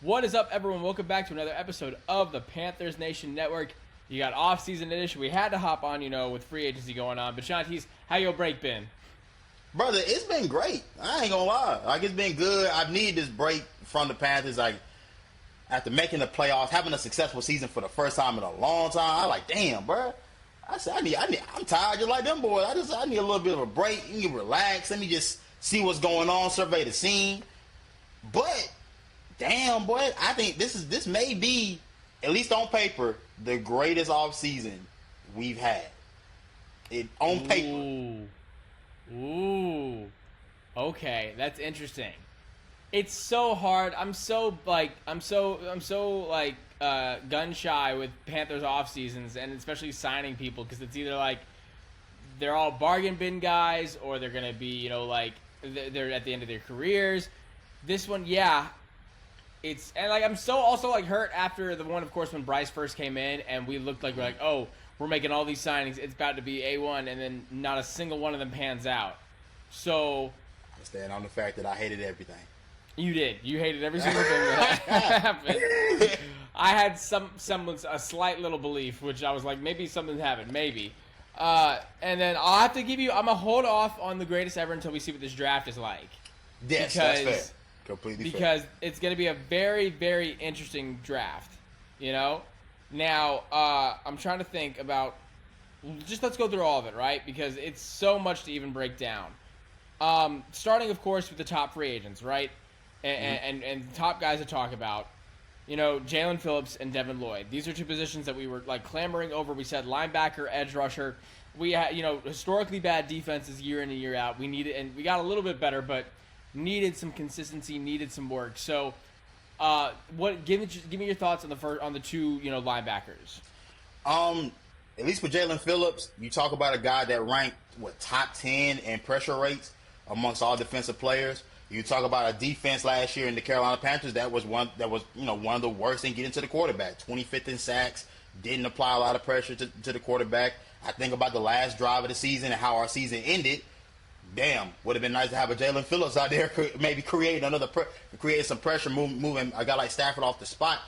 What is up, everyone? Welcome back to another episode of the Panthers Nation Network. You got off-season edition. We had to hop on, with free agency going on. But Shontis, how your break been? Brother, it's been great. I ain't gonna lie. It's been good. I've needed this break from the Panthers. After making the playoffs, having a successful season for the first time in a long time, damn, bro. I said, I'm tired just like them boys. I need a little bit of a break. You can relax. Let me just see what's going on, survey the scene. But damn, boy, I think this may be, at least on paper, the greatest offseason we've had. On paper. Ooh. Okay, that's interesting. It's so hard. I'm so gun shy with Panthers off seasons, and especially signing people, because it's either they're all bargain bin guys, or they're gonna be they're at the end of their careers. This one, yeah. I'm so also hurt after the one, of course, when Bryce first came in and we looked like we're making all these signings, it's about to be A1, and then not a single one of them pans out. So I stand on the fact that I hated everything. You did. You hated every single thing that happened. I had a slight little belief, which I was like, maybe something's happened, maybe. And then I'll have to give you, I'm gonna hold off on the greatest ever until we see what this draft is like. Yes, that's fair. Completely fair. Because it's going to be a very, very interesting draft, Now, I'm trying to think about, just let's go through all of it, right? Because it's so much to even break down. Starting, of course, with the top free agents, right? And the top guys to talk about, Jalen Phillips and Devin Lloyd. These are two positions that we were, clamoring over. We said linebacker, edge rusher. We had, historically bad defenses year in and year out. We needed, and we got a little bit better, but needed some consistency, needed some work. So, give me your thoughts on the two linebackers. At least with Jalen Phillips, you talk about a guy that ranked top 10 in pressure rates amongst all defensive players. You talk about a defense last year in the Carolina Panthers that was one of the worst in getting to the quarterback. 25th in sacks, didn't apply a lot of pressure to the quarterback. I think about the last drive of the season and how our season ended. Damn, would have been nice to have a Jalen Phillips out there, maybe create some pressure, moving a guy like Stafford off the spot.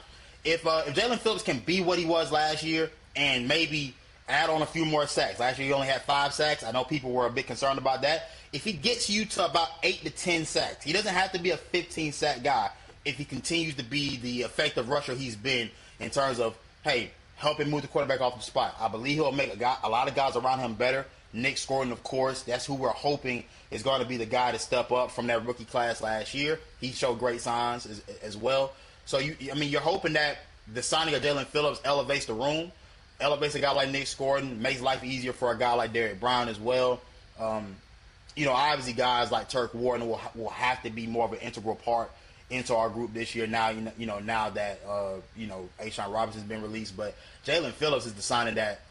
If Jalen Phillips can be what he was last year and maybe add on a few more sacks. Last year he only had 5 sacks. I know people were a bit concerned about that. If he gets you to about 8 to 10 sacks, he doesn't have to be a 15-sack guy if he continues to be the effective rusher he's been in terms of, hey, helping move the quarterback off the spot. I believe he'll make a lot of guys around him better. Nick Gordon, of course, that's who we're hoping is going to be the guy to step up from that rookie class last year. He showed great signs as well. So, you're hoping that the signing of Jalen Phillips elevates the room, elevates a guy like Nick Gordon, makes life easier for a guy like Derrick Brown as well. Obviously guys like Turk Wharton will have to be more of an integral part into our group this year. Now, now that A'Shawn Robinson's been released, but Jalen Phillips is the signing that,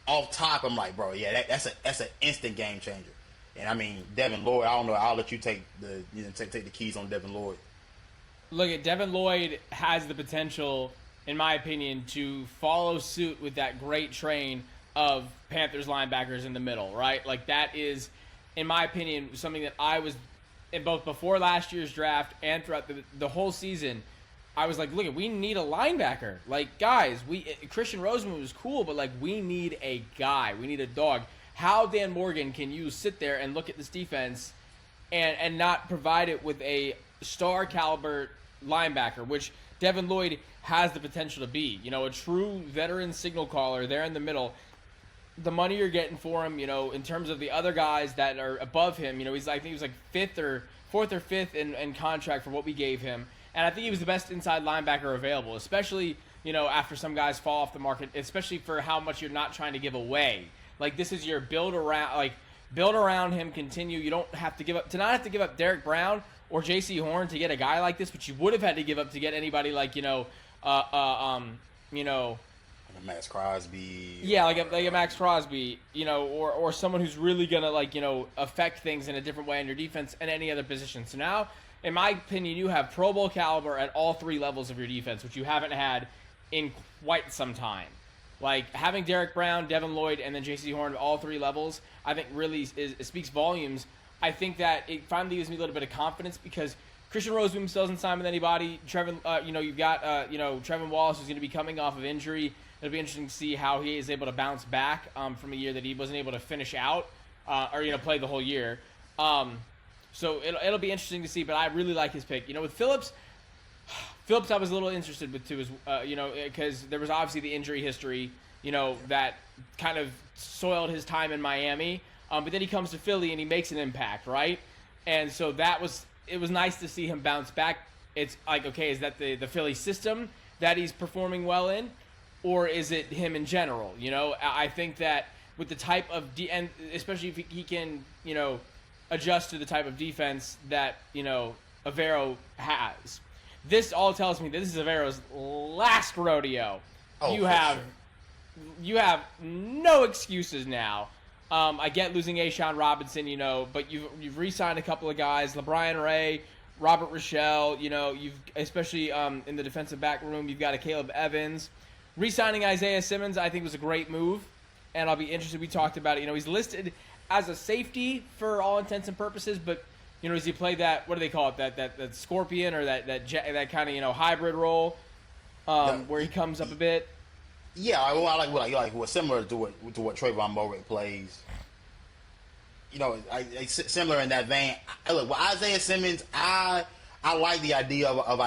off top, I'm like, bro, yeah, that's an instant game changer. And Devin Lloyd, I don't know, I'll let you take the keys on Devin Lloyd. Look, at Devin Lloyd has the potential, in my opinion, to follow suit with that great train of Panthers linebackers in the middle, right? That is, in my opinion, something that I was, in both before last year's draft and throughout the whole season, I was like, look, we need a linebacker. Guys, Christian Roseman was cool, but we need a guy. We need a dog. How, Dan Morgan, can you sit there and look at this defense and not provide it with a star caliber linebacker, which Devin Lloyd has the potential to be? A true veteran signal caller there in the middle. The money you're getting for him, in terms of the other guys that are above him, I think he was fourth or fifth in contract for what we gave him. And I think he was the best inside linebacker available, especially, after some guys fall off the market, especially for how much you're not trying to give away. This is your build around him, continue. You don't have to give up, to not have to give up Derrick Brown or J.C. Horn to get a guy like this, but you would have had to give up to get anybody Max Crosby. Yeah, like a Max Crosby, or someone who's really going to, affect things in a different way in your defense and any other position. So now, in my opinion, you have Pro Bowl caliber at all 3 levels of your defense, which you haven't had in quite some time. Having Derrick Brown, Devin Lloyd, and then J.C. Horn at all 3 levels, I think really speaks volumes. I think that it finally gives me a little bit of confidence because Christian Rosebeam still hasn't signed with anybody. Trevin, you've got Trevin Wallace, who's going to be coming off of injury. It'll be interesting to see how he is able to bounce back from a year that he wasn't able to finish out or play the whole year. So it'll be interesting to see. But I really like his pick. With Phillips I was a little interested with too, because there was obviously the injury history, that kind of soiled his time in Miami. But then he comes to Philly and he makes an impact, right? And so it was nice to see him bounce back. It's like, okay, is that the Philly system that he's performing well in, or is it him in general? I think that with the type of and especially if he can, adjust to the type of defense that Avero has. This all tells me that this is Avero's last rodeo. Oh, You have no excuses now. I get losing A'Shawn Robinson, but you've re-signed a couple of guys, LeBron Ray, Robert Rochelle. You've especially in the defensive back room, you've got a Caleb Evans. Re-signing Isaiah Simmons, I think, was a great move, and I'll be interested. We talked about it. He's listed as a safety for all intents and purposes, but does he play that? What do they call it? That scorpion or that kind of hybrid role where he comes up a bit. Yeah, I like what similar to what Trayvon Mulray plays. Similar in that vein. Look, with Isaiah Simmons, I like the idea of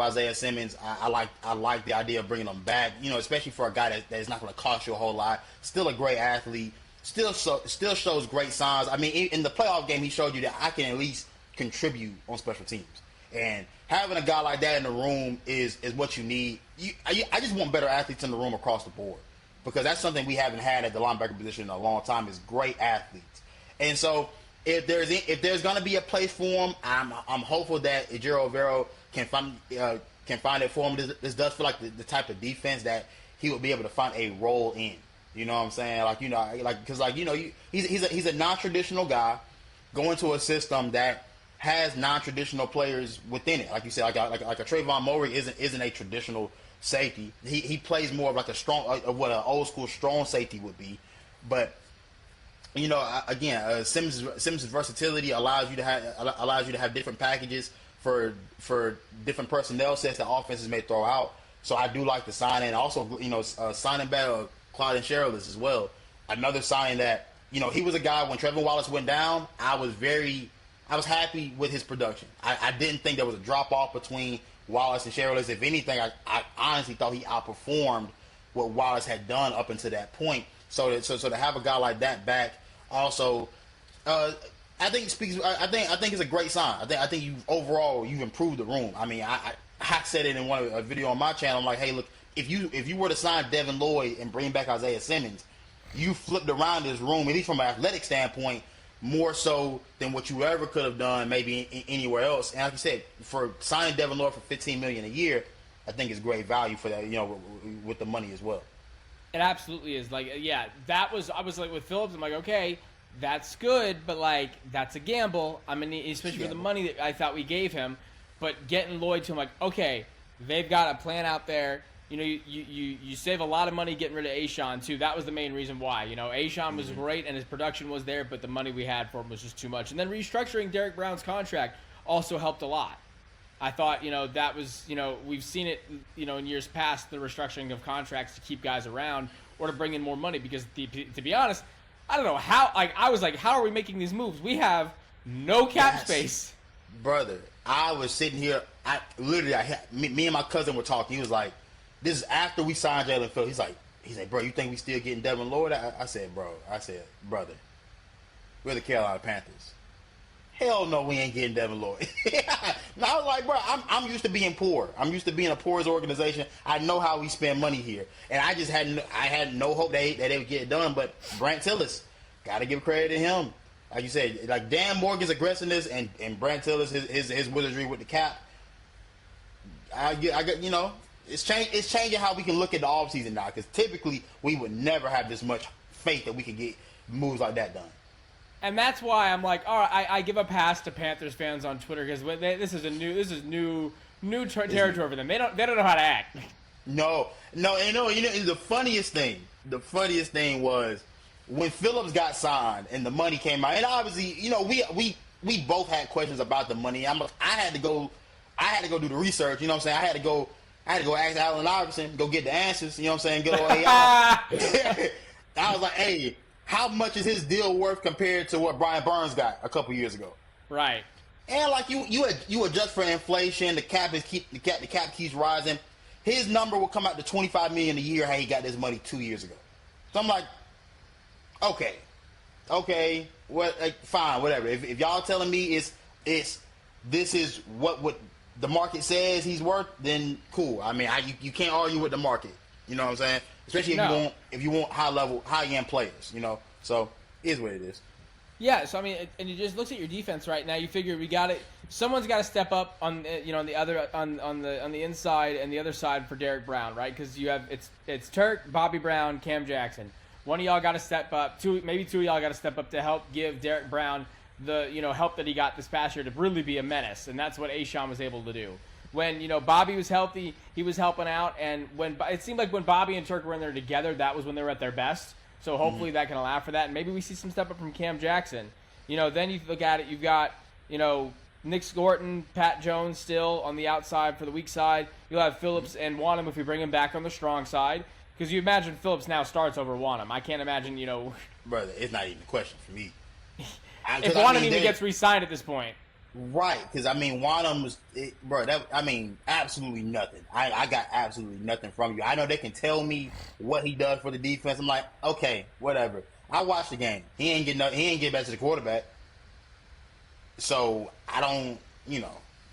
Isaiah Simmons. I like the idea of bringing him back. Especially for a guy that's not going to cost you a whole lot. Still a great athlete. Still shows great signs. I mean, in the playoff game, he showed you that I can at least contribute on special teams. And having a guy like that in the room is what you need. I just want better athletes in the room across the board, because that's something we haven't had at the linebacker position in a long time, is great athletes. And so if there's going to be a place for him, I'm hopeful that Ejiro Evero can find it for him. This does feel like the type of defense that he will be able to find a role in. You know what I'm saying? He's a non-traditional guy going to a system that has non-traditional players within it. Like you said, like a Trayvon Mulray isn't a traditional safety. He plays more of like a strong, what an old school strong safety would be. But Simmons' versatility allows you to have different packages for different personnel sets that offenses may throw out. So I do like the signing. Also, signing back Claude Sherrills as well. Another signing that he was a guy when Trevor Wallace went down. I was happy with his production. I didn't think there was a drop-off between Wallace and Sherrills. If anything, I honestly thought he outperformed what Wallace had done up until that point. So to have a guy like that back also, I think it's a great sign. I think you've improved the room. I mean, I said it in a video on my channel. I'm like, hey, look, if you were to sign Devin Lloyd and bring back Isaiah Simmons, you flipped around this room, at least from an athletic standpoint, more so than what you ever could have done maybe anywhere else. And like you said, for signing Devin Lloyd for $15 million a year, I think it's great value for that, with the money as well. It absolutely is. I was like with Phillips, I'm like, okay, that's good, but that's a gamble. I mean, especially for the money that I thought we gave him. But getting Lloyd to him, like, okay, they've got a plan out there. You save a lot of money getting rid of A'Shawn, too. That was the main reason why. A'Shawn was great and his production was there, but the money we had for him was just too much. And then restructuring Derek Brown's contract also helped a lot. I thought, that was, we've seen it, in years past, the restructuring of contracts to keep guys around or to bring in more money. Because, to be honest, I don't know how, I was like, how are we making these moves? We have no cap space. Brother, I was sitting here, me and my cousin were talking. He was like, this is after we signed Jalen Phillips. He's like, bro, you think we still getting Devin Lloyd? I said, brother, we're the Carolina Panthers. Hell no, we ain't getting Devin Lloyd. And I was like, bro, I'm used to being poor. I'm used to being a poor's organization. I know how we spend money here. And I just had no hope that they would get it done. But Brant Tillis, got to give credit to him. Like you said, like Dan Morgan's aggressiveness and Brant Tillis, his wizardry with the cap. It's changing how we can look at the offseason now, because typically we would never have this much faith that we could get moves like that done. And that's why I'm like, all right, I give a pass to Panthers fans on Twitter, because this is new territory for them. They don't know how to act. No, the funniest thing was when Phillips got signed and the money came out, and obviously, we both had questions about the money. I had to go do the research. You know what I'm saying? I had to go ask Allen Iverson, go get the answers. You know what I'm saying? Get on AI. I was like, hey, how much is his deal worth compared to what Brian Burns got a couple years ago? Right. And like you adjust for inflation, the cap keeps rising. His number will come out to $25 million a year. How he got this money 2 years ago. So I'm like, okay, what? Like, fine, whatever. If y'all telling me this is what the market says he's worth, then cool. I mean, you can't argue with the market. You know what I'm saying? Especially if you want high end players. You know, so it is what it is. Yeah, so I mean, and you just look at your defense right now. You figure we got it. Someone's got to step up on on the other on the inside and the other side for Derek Brown, right? Because you have it's Turk, Bobby Brown, Cam Jackson. One of y'all got to step up. Maybe two of y'all got to step up to help give Derek Brown the help that he got this past year to really be a menace, and that's what A'Shawn was able to do. When Bobby was healthy, he was helping out, and when it seemed like when Bobby and Turk were in there together, that was when they were at their best. So hopefully that can allow for that, and maybe we see some step up from Cam Jackson. Then you look at it, you've got Nick Scorton, Pat Jones still on the outside for the weak side. You'll have Phillips and Wanham if we bring him back on the strong side. Because you imagine Phillips now starts over Wanham. I can't imagine, Brother, it's not even a question for me. If Wanham even gets re-signed at this point. Right, because, Wanham was, absolutely nothing. I got absolutely nothing from you. I know they can tell me what he does for the defense. I'm like, okay, whatever. I watched the game. He ain't get back to the quarterback. So, I don't,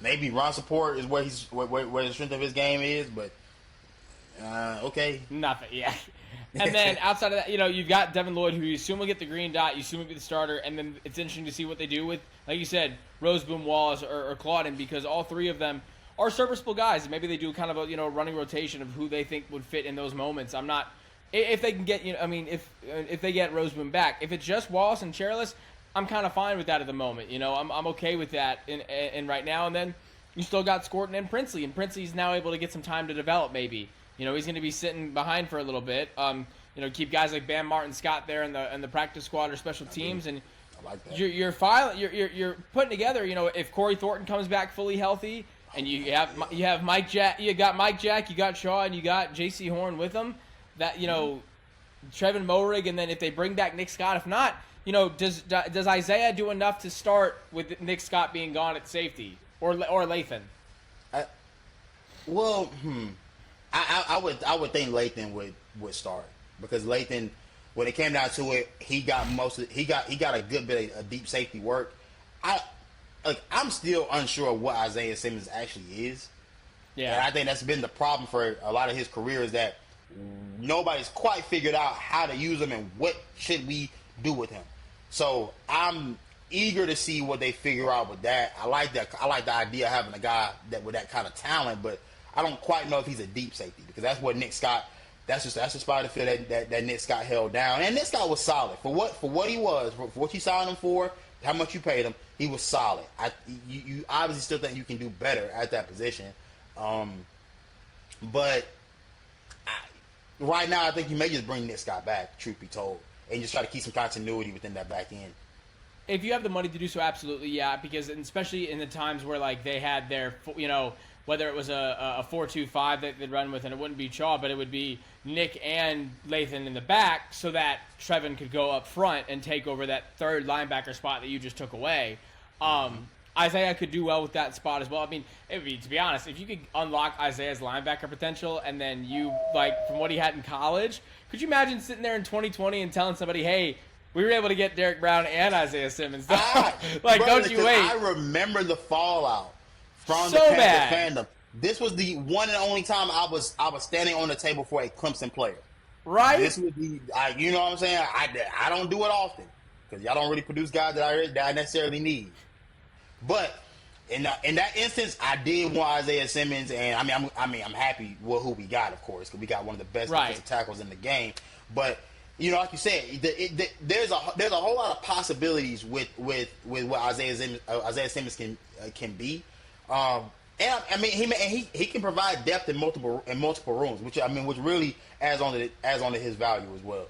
maybe run support is where the strength of his game is, but okay. Nothing, yeah. And then outside of that, you've got Devin Lloyd, who you assume will get the green dot, you assume will be the starter, and then it's interesting to see what they do with, like you said, Roseboom, Wallace, or Claudin, because all three of them are serviceable guys. Maybe they do kind of a running rotation of who they think would fit in those moments. I'm not, if they can get, if they get Roseboom back. If it's just Wallace and Chairless, I'm kind of fine with that at the moment. I'm okay with that in right now. And then you still got Scorton and Princely, and Princely's now able to get some time to develop maybe. He's going to be sitting behind for a little bit. Keep guys like Bam Martin Scott there in the practice squad or special teams, and I like that. You're putting together. If Corey Thornton comes back fully healthy, and you have Mike Jack, you got Shaw, and you got J.C. Horn with them. That Trevin Moehrig, and then if they bring back Nick Scott, if not, does Isaiah do enough to start with Nick Scott being gone at safety or Lathan? I would think Lathan would start, because Lathan, when it came down to it, he got a good bit of deep safety work. I'm still unsure of what Isaiah Simmons actually is. Yeah, and I think that's been the problem for a lot of his career, is that nobody's quite figured out how to use him and what should we do with him. So I'm eager to see what they figure out with that. I like that. I like the idea of having a guy with that kind of talent, but I don't quite know if he's a deep safety, because that's what Nick Scott. That's the spot of the field that Nick Scott held down, and Nick Scott was solid for what he was, for what you signed him for, how much you paid him. He was solid. You obviously still think you can do better at that position, but right now I think you may just bring Nick Scott back, truth be told, and just try to keep some continuity within that back end. If you have the money to do so, absolutely, yeah. Because especially in the times where they had their whether it was a 4-2-5 that they'd run with, and it wouldn't be Shaw, but it would be Nick and Lathan in the back, so that Trevin could go up front and take over that third linebacker spot that you just took away. Isaiah could do well with that spot as well. I mean, to be honest, if you could unlock Isaiah's linebacker potential, and then from what he had in college, could you imagine sitting there in 2020 and telling somebody, hey, we were able to get Derek Brown and Isaiah Simmons. Don't you wait. I remember the fallout from so the Panther bad. fandom. This was the one and only time I was standing on the table for a Clemson player. Right? This would be, you know what I'm saying? I don't do it often, because y'all don't really produce guys that I necessarily need. But in that instance, I did want Isaiah Simmons, and I'm happy with who we got, of course, because we got one of the best defensive tackles in the game. But like you said, there's a whole lot of possibilities with what Isaiah Simmons can be, and he can provide depth in multiple rooms, which really adds on to his value as well.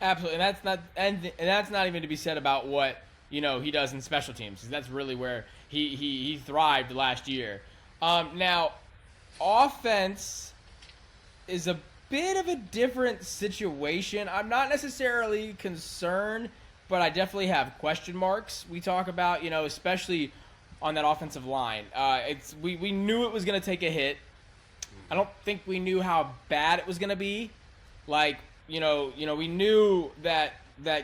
Absolutely, and that's not even to be said about what he does in special teams. That's really where he thrived last year. Now, offense is a bit of a different situation. I'm not necessarily concerned, but I definitely have question marks. We talk about, especially on that offensive line. We knew it was going to take a hit. I don't think we knew how bad it was going to be. Like, we knew that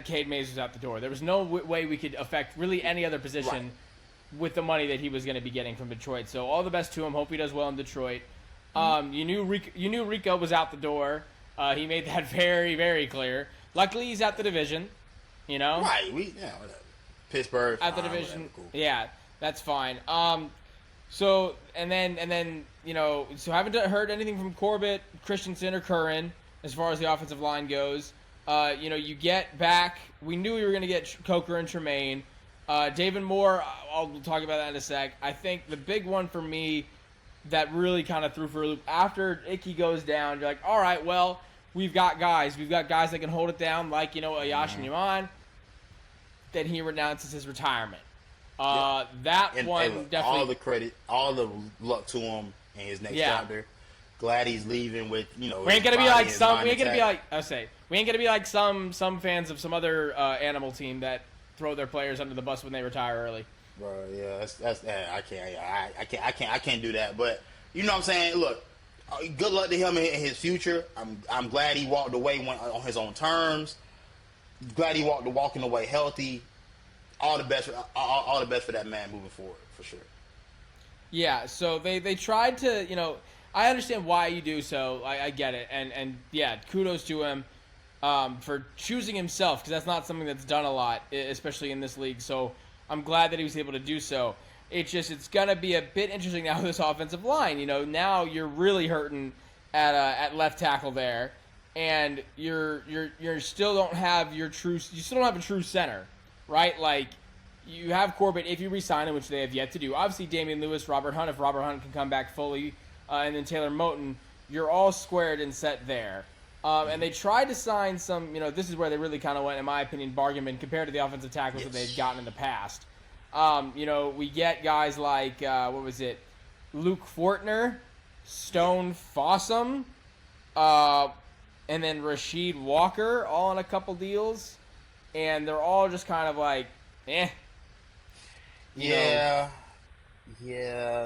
Cade Mays was out the door. There was no way we could affect really any other position with the money that he was going to be getting from Detroit. So all the best to him. Hope he does well in Detroit. You knew Rico was out the door. He made that very, very clear. Luckily, he's out the division. Right. Whatever. Pittsburgh out the division. Whatever, cool. Yeah, that's fine. So haven't heard anything from Corbett, Christensen, or Curran as far as the offensive line goes. You get back. We knew we were going to get Coker and Tremaine. David Moore, I'll talk about that in a sec. I think the big one for me that really kind of threw for a loop, after Icky goes down, you're like, all right, well, we've got guys. We've got guys that can hold it down, like, Ayash and Yaman. Then he renounces his retirement. Definitely. All the credit, all the luck to him in his next chapter. Glad he's leaving with, We ain't gonna be like some. We ain't gonna be like. I say we ain't gonna be like some fans of some other animal team that throw their players under the bus when they retire early. Bro, yeah, that's I can't do that. But you know what I'm saying? Look, good luck to him in his future. I'm glad he walked away on his own terms. Glad he walking away healthy. All the best for that man moving forward, for sure. Yeah, so they tried to, I understand why you do so. I get it. And yeah, kudos to him for choosing himself, because that's not something that's done a lot, especially in this league. So I'm glad that he was able to do so. It's going to be a bit interesting now with this offensive line. Now you're really hurting at left tackle there, and you still don't have a true center, right? Like, you have Corbett if you re-sign him, which they have yet to do. Obviously, Damian Lewis, Robert Hunt, if Robert Hunt can come back fully, and then Taylor Moton, you're all squared and set there. And they tried to sign some, this is where they really kind of went, in my opinion, bargain bin compared to the offensive tackles that they've gotten in the past. We get guys like, Luke Fortner, Stone Fossum, and then Rasheed Walker, all in a couple deals. And they're all just kind of like, eh. Yeah,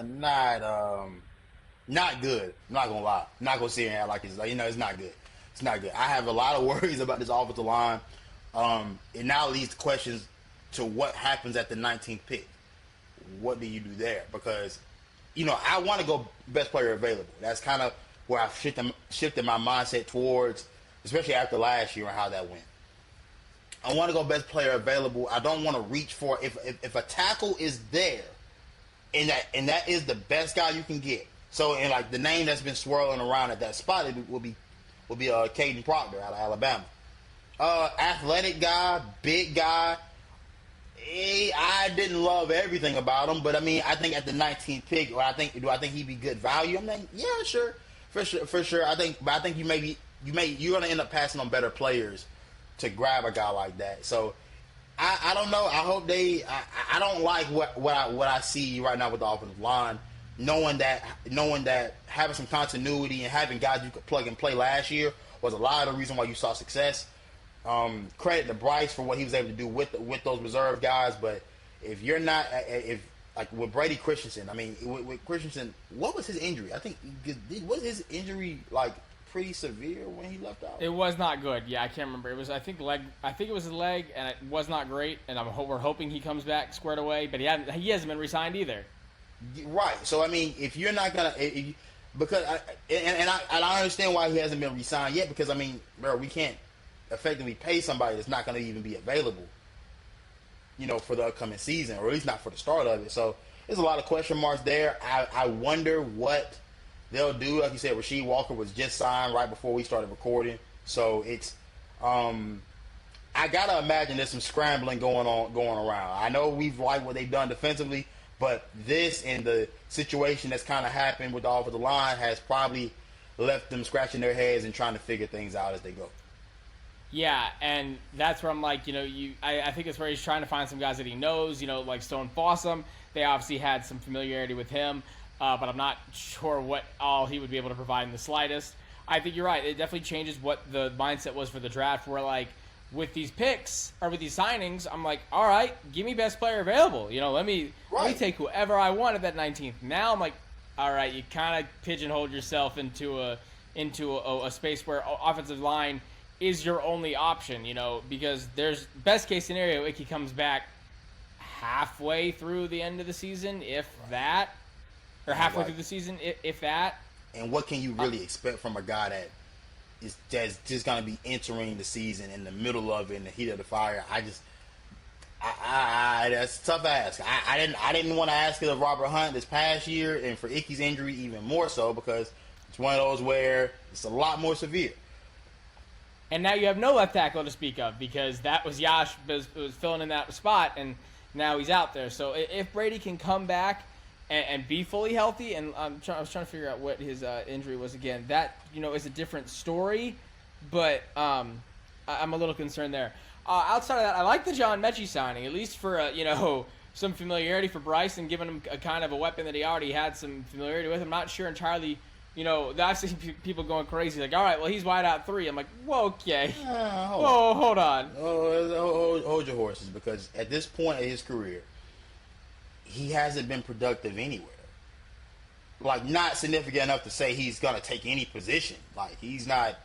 not good. I'm not gonna lie. I'm not gonna sit here and act like it's not good. It's not good. I have a lot of worries about this offensive line. It now leads to questions to what happens at the 19th pick. What do you do there? Because, I want to go best player available. That's kind of where I've shifted my mindset towards, especially after last year and how that went. I want to go best player available. I don't want to reach for if a tackle is there, and that is the best guy you can get. So, and like the name that's been swirling around at that spot, it will be Caden Proctor out of Alabama. Athletic guy, big guy. I didn't love everything about him, but I think at the 19th pick, do I think he'd be good value? I'm like, yeah, sure, for sure. I think you're gonna end up passing on better players to grab a guy like that. So I don't know. I hope I don't like what I see right now with the offensive line. Knowing that having some continuity and having guys you could plug and play last year was a lot of the reason why you saw success. Credit to Bryce for what he was able to do with those reserve guys, but if you're not, like with Brady Christensen, with Christensen, what was his injury? I think was his injury like pretty severe when he left out? It was not good. Yeah, I can't remember. It was I think it was his leg, and it was not great. And we're hoping he comes back squared away, but he hasn't been re-signed either. Right. So if you're not gonna, because I understand why he hasn't been re-signed yet, because bro, we can't effectively pay somebody that's not going to even be available, for the upcoming season, or at least not for the start of it. So there's a lot of question marks there. I wonder what they'll do. Like you said, Rasheed Walker was just signed right before we started recording, so it's I gotta imagine there's some scrambling going around. I know we've liked what they've done defensively, but this and the situation that's kind of happened with the offensive line has probably left them scratching their heads and trying to figure things out as they go. Yeah, and that's where I'm like, I think it's where he's trying to find some guys that he knows, like Stone Fossum. They obviously had some familiarity with him, but I'm not sure what all he would be able to provide in the slightest. I think you're right. It definitely changes what the mindset was for the draft, where, like, with these picks, or with these signings, I'm like, all right, give me best player available. Let me take whoever I want at that 19th. Now I'm like, all right, you kind of pigeonholed yourself into a space where offensive line is your only option, because there's best case scenario, Icky comes back halfway through the end of the season, if that, or halfway through the season, if that. And what can you really expect from a guy that's just going to be entering the season in the middle of it, in the heat of the fire? That's a tough ask. I didn't want to ask it of Robert Hunt this past year, and for Icky's injury even more so, because it's one of those where it's a lot more severe. And now you have no left tackle to speak of, because that was Yash was filling in that spot, and now he's out there. So if Brady can come back and be fully healthy, and I was trying to figure out what his injury was again, that is a different story. But I'm a little concerned there. Outside of that, I like the John Mechie signing, at least for some familiarity for Bryce, and giving him a kind of a weapon that he already had some familiarity with. I'm not sure entirely. I've seen people going crazy, like, all right, well, he's wide out 3. I'm like, whoa, okay. Hold on. Hold your horses, because at this point in his career, he hasn't been productive anywhere. Like, not significant enough to say he's going to take any position. Like, he's not,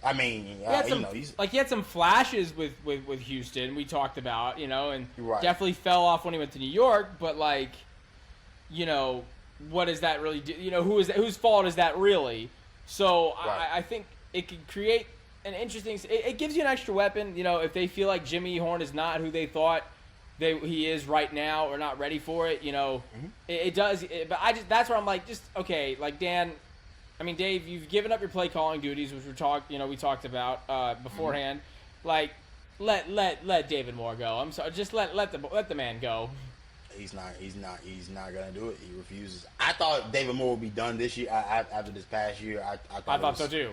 I mean, he had some flashes with Houston, we talked about, and definitely fell off when he went to New York, but, like, what does that really do? Whose fault is that really? So I think it could create an interesting. It gives you an extra weapon. If they feel like Jimmy Horn is not who they thought he is right now, or not ready for it, it does. But that's where I'm like, just okay, like Dan. I mean, Dave, you've given up your play calling duties, which we talked about beforehand. Mm-hmm. Like, let David Moore go. I'm sorry, just let the man go. He's not gonna do it. He refuses. I thought David Moore would be done this year. After this past year, I thought so too.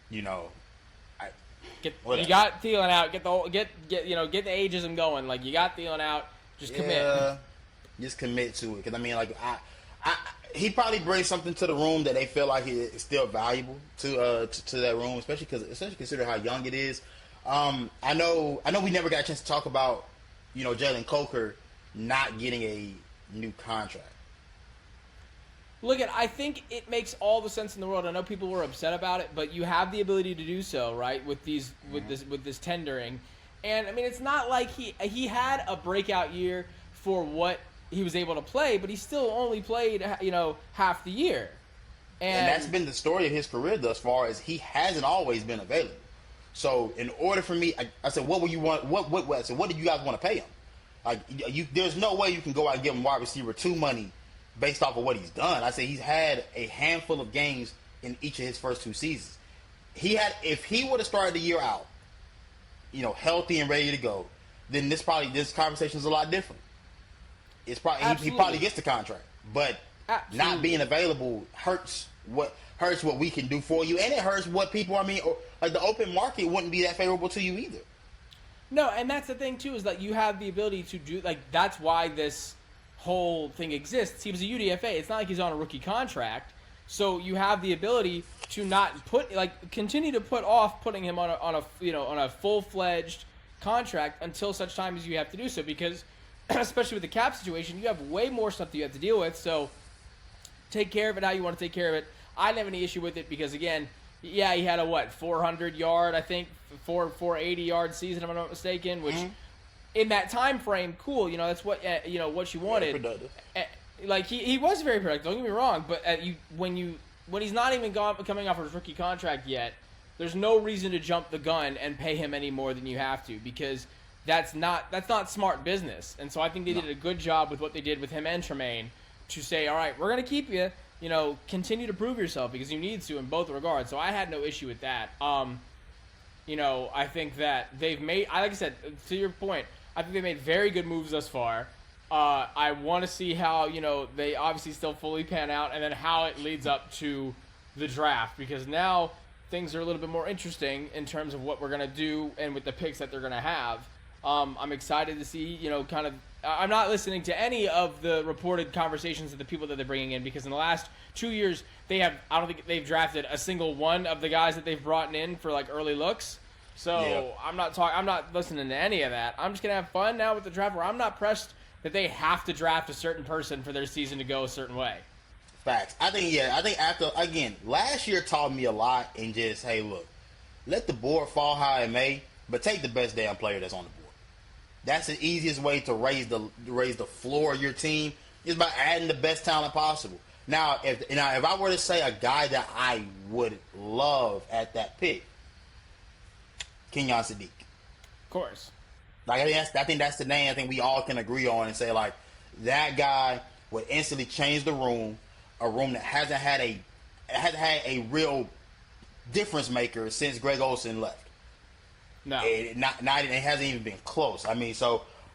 You got Thielen out. Get the ageism going. Like, you got Thielen out. Just commit. Just commit to it. Because I mean, like, he probably brings something to the room that they feel like is still valuable to that room, especially consider how young it is. I know we never got a chance to talk about Jalen Coker not getting a new contract. Look, I think it makes all the sense in the world. I know people were upset about it, but you have the ability to do so, right? With this tendering, and I mean, it's not like he had a breakout year for what he was able to play, but he still only played half the year, and that's been the story of his career thus far. Is he hasn't always been available. So in order for me, I said, what would you want? What do you guys want to pay him? Like, there's no way you can go out and give him wide receiver 2 money based off of what he's done. I say he's had a handful of games in each of his first 2 seasons. If he would have started the year out, healthy and ready to go, then this conversation is a lot different. It's probably he probably gets the contract, but not being available hurts what we can do for you, and it hurts what people. I mean, like, the open market wouldn't be that favorable to you either. No, and that's the thing, too, is that you have the ability to do, like, that's why this whole thing exists. He was a UDFA. It's not like he's on a rookie contract. So you have the ability to not continue to put off putting him on a full-fledged contract until such time as you have to do so, because especially with the cap situation, you have way more stuff that you have to deal with. So take care of it how you want to take care of it. I didn't have any issue with it because, again, yeah, he had a 400-yard, I think, 480-yard season, if I'm not mistaken, which in that time frame, cool. That's what what you wanted. Productive. Like, he was very productive. Don't get me wrong, but when he's not even coming off his rookie contract yet, there's no reason to jump the gun and pay him any more than you have to, because that's not smart business. And so I think they did a good job with what they did with him and Tremaine to say, all right, we're gonna keep you. Continue to prove yourself because you need to in both regards. So I had no issue with that. I think that they've made, like I said, to your point, I think they made very good moves thus far. I want to see how, they obviously still fully pan out, and then how it leads up to the draft, because now things are a little bit more interesting in terms of what we're going to do and with the picks that they're going to have. I'm excited to see, kind of. I'm not listening to any of the reported conversations of the people that they're bringing in because in the last 2 years I don't think they've drafted a single one of the guys that they've brought in for like early looks. So yeah. I'm not listening to any of that. I'm just gonna have fun now with the draft where I'm not pressed that they have to draft a certain person for their season to go a certain way. Facts. I think after, again, last year taught me a lot in just, hey, look, let the board fall how it may, but take the best damn player that's on the board. That's the easiest way to raise the floor of your team is by adding the best talent possible. Now, if I were to say a guy that I would love at that pick, Kenyon Sadiq. Of course. Like I think that's the name I think we all can agree on and say like that guy would instantly change the room, a room that hasn't had a real difference maker since Greg Olsen left. No, it hasn't even been close. I mean,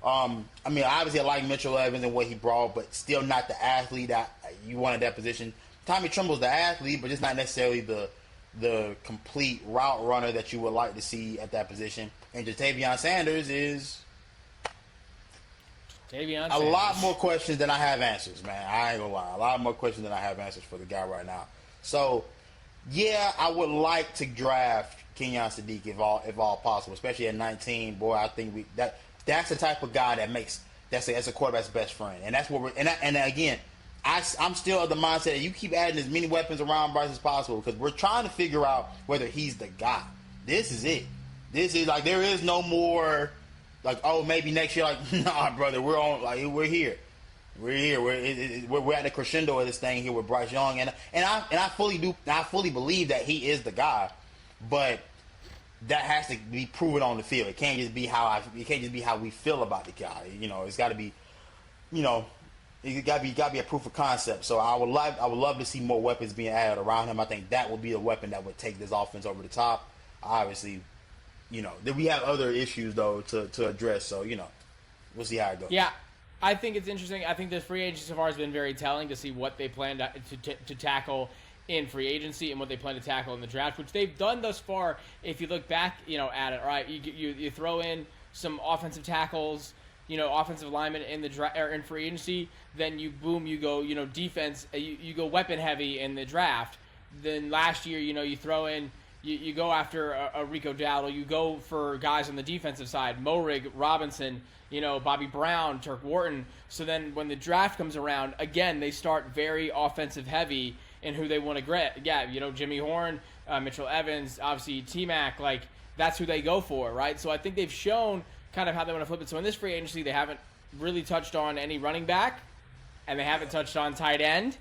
obviously I like Mitchell Evans and what he brought, but still not the athlete that you want at that position. Tommy Tremble's the athlete, but just not necessarily the complete route runner that you would like to see at that position. And Jatavion Sanders is a lot more questions than I have answers, man. I ain't gonna lie, a lot more questions than I have answers for the guy right now. So, yeah, I would like to draft Kenyon Sadiq if all possible, especially at 19. Boy, I think that's the type of guy that's a quarterback's best friend, and that's what we're. And again, I'm still of the mindset that you keep adding as many weapons around Bryce as possible because we're trying to figure out whether he's the guy. This is it. This is like there is no more like maybe next year like nah brother we're here. We're at the crescendo of this thing here with Bryce Young, and I fully believe that he is the guy, but that has to be proven on the field. It can't just be how we feel about the guy. It's got to be, it got to be a proof of concept. So I would love to see more weapons being added around him. I think that would be the weapon that would take this offense over the top. Obviously, then we have other issues though to address. So we'll see how it goes. Yeah. I think it's interesting. I think the free agency so far has been very telling to see what they plan to tackle in free agency and what they plan to tackle in the draft, which they've done thus far. If you look back, at it, right, you throw in some offensive tackles, offensive linemen in the or in free agency, then you go, defense, you go weapon heavy in the draft. Then last year, you throw in. You go after a Rico Dowdle. You go for guys on the defensive side, Morig, Robinson, Bobby Brown, Turk Wharton. So then when the draft comes around, again, they start very offensive heavy in who they want to get. Yeah, Jimmy Horn, Mitchell Evans, obviously T-Mac, like that's who they go for, right? So I think they've shown kind of how they want to flip it. So in this free agency, they haven't really touched on any running back, and they haven't touched on tight end.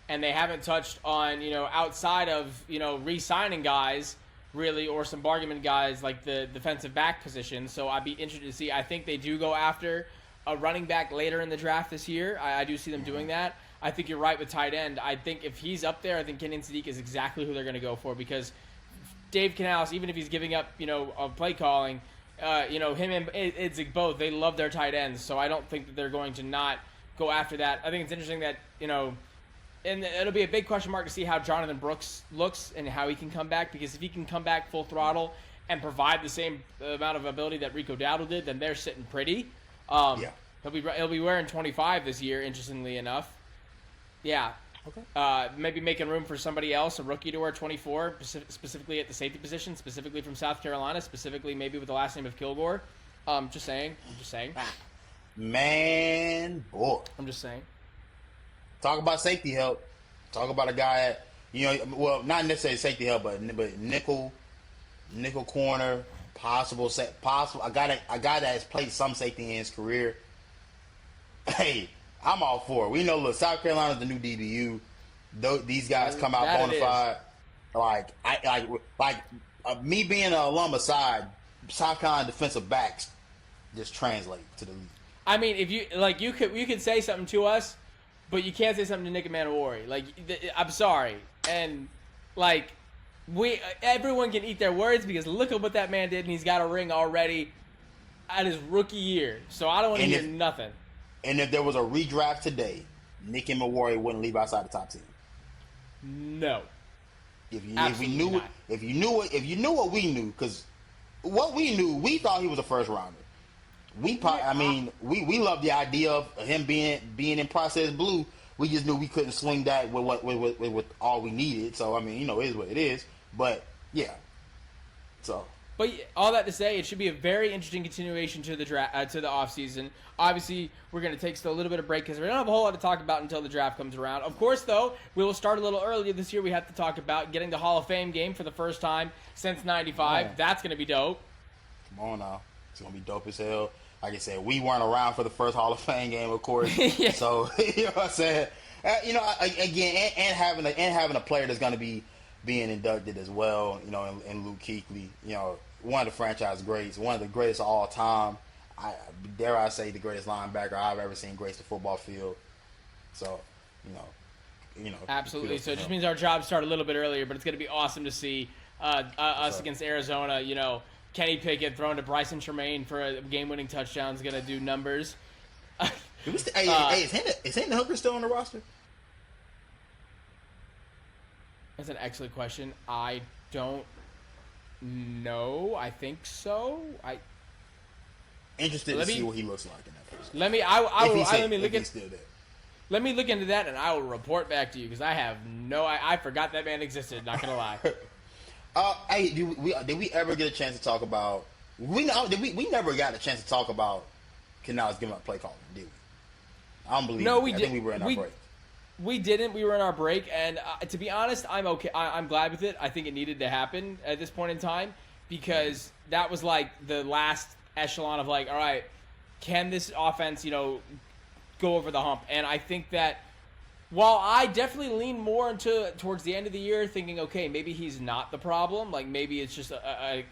And they haven't touched on, outside of, re-signing guys, really, or some bargain guys like the defensive back position. So I'd be interested to see. I think they do go after a running back later in the draft this year. I do see them doing that. I think you're right with tight end. I think if he's up there, I think Kenyon Sadiq is exactly who they're going to go for because Dave Canales, even if he's giving up, play calling, him and Idzik both, they love their tight ends. So I don't think that they're going to not go after that. I think it's interesting that, and it'll be a big question mark to see how Jonathan Brooks looks and how he can come back. Because if he can come back full throttle and provide the same amount of ability that Rico Dowdle did, then they're sitting pretty. Yeah. He'll be wearing 25 this year, interestingly enough. Yeah. Okay. Maybe making room for somebody else, a rookie to wear 24, specifically at the safety position, specifically from South Carolina, specifically maybe with the last name of Kilgore. Just saying. Man, boy. I'm just saying. Talk about safety help. Talk about a guy at, not necessarily safety help, but nickel corner, possible. A guy that has played some safety in his career. Hey, I'm all for it. We know, look, South Carolina's the new DBU. These guys come out bona fide. Me being an alum aside, South Carolina defensive backs just translate to the league. I mean, if you could say something to us. But you can't say something to Nick Manowari. I'm sorry. And, everyone can eat their words because look at what that man did, and he's got a ring already at his rookie year. So I don't want to hear nothing. And if there was a redraft today, Nick Manowari wouldn't leave outside the top 10. No. If you knew what we knew, because what we knew, we thought he was a first rounder. We love the idea of him being in processed blue. We just knew we couldn't swing that with all we needed. So I mean, it is what it is. But yeah, so. But all that to say, it should be a very interesting continuation to the to the offseason. Obviously, we're going to take still a little bit of break because we don't have a whole lot to talk about until the draft comes around. Of course, though, we will start a little earlier this year. We have to talk about getting the Hall of Fame game for the first time since '95. Yeah. That's going to be dope. Come on now. It's going to be dope as hell. Like I said, we weren't around for the first Hall of Fame game, of course. Yeah. So, you know what I'm saying? Again, and having a player that's going to be being inducted as well, and Luke Kuechly, one of the franchise greats, one of the greatest of all time. Dare I say the greatest linebacker I've ever seen grace the football field. So, absolutely. So it just means our jobs start a little bit earlier, but it's going to be awesome to see us against Arizona. Kenny Pickett throwing to Bryson Tremaine for a game-winning touchdown is going to do numbers. Is Hendon Hooker still on the roster? That's an excellent question. I don't know. I think so. Interested to see what he looks like in that first game. Let me look into that, and I will report back to you because I have I forgot that man existed. Not gonna lie. Hey, did we ever get a chance to talk about? We never got a chance to talk about Canales giving up play calling, did we? I don't believe. No, we did. I think we were in our break. We didn't. We were in our break, and to be honest, I'm okay. I'm glad with it. I think it needed to happen at this point in time because that was like the last echelon of like, all right, can this offense, go over the hump? And I think that while I definitely lean more towards the end of the year thinking, okay, maybe he's not the problem. Like maybe it's just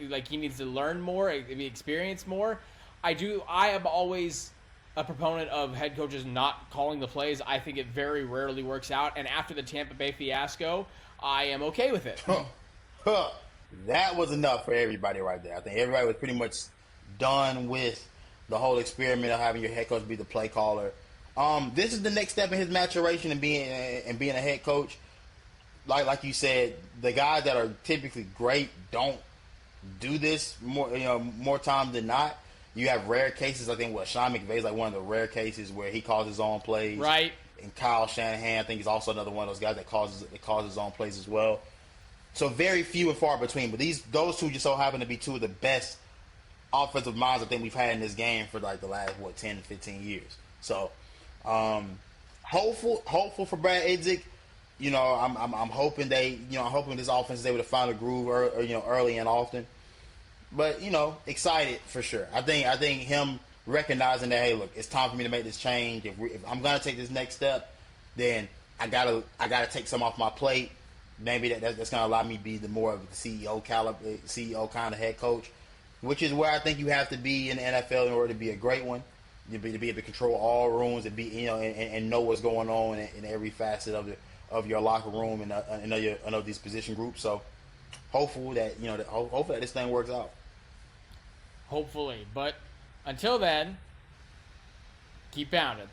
like he needs to learn more, maybe experience more. I am always a proponent of head coaches not calling the plays. I think it very rarely works out. And after the Tampa Bay fiasco, I am okay with it. That was enough for everybody right there. I think everybody was pretty much done with the whole experiment of having your head coach be the play caller. This is the next step in his maturation and being a head coach. Like you said, the guys that are typically great don't do this more times than not. You have rare cases. I think Sean McVay is like one of the rare cases where he calls his own plays. Right. And Kyle Shanahan, I think, is also another one of those guys that calls his own plays as well. So very few and far between. But those two just so happen to be two of the best offensive minds I think we've had in this game for like the last 10 to 15 years. So hopeful for Brad Idzik. I'm hoping I'm hoping this offense is able to find a groove early and often. But excited for sure. I think him recognizing that, hey, look, it's time for me to make this change. If I'm gonna take this next step, then I gotta take some off my plate. Maybe that's gonna allow me to be the more of the CEO kind of head coach, which is where I think you have to be in the NFL in order to be a great one. To be able to control all rooms and be and know what's going on in every facet of your locker room and of these position groups. So hopefully that this thing works out. Hopefully, but until then, keep pounding.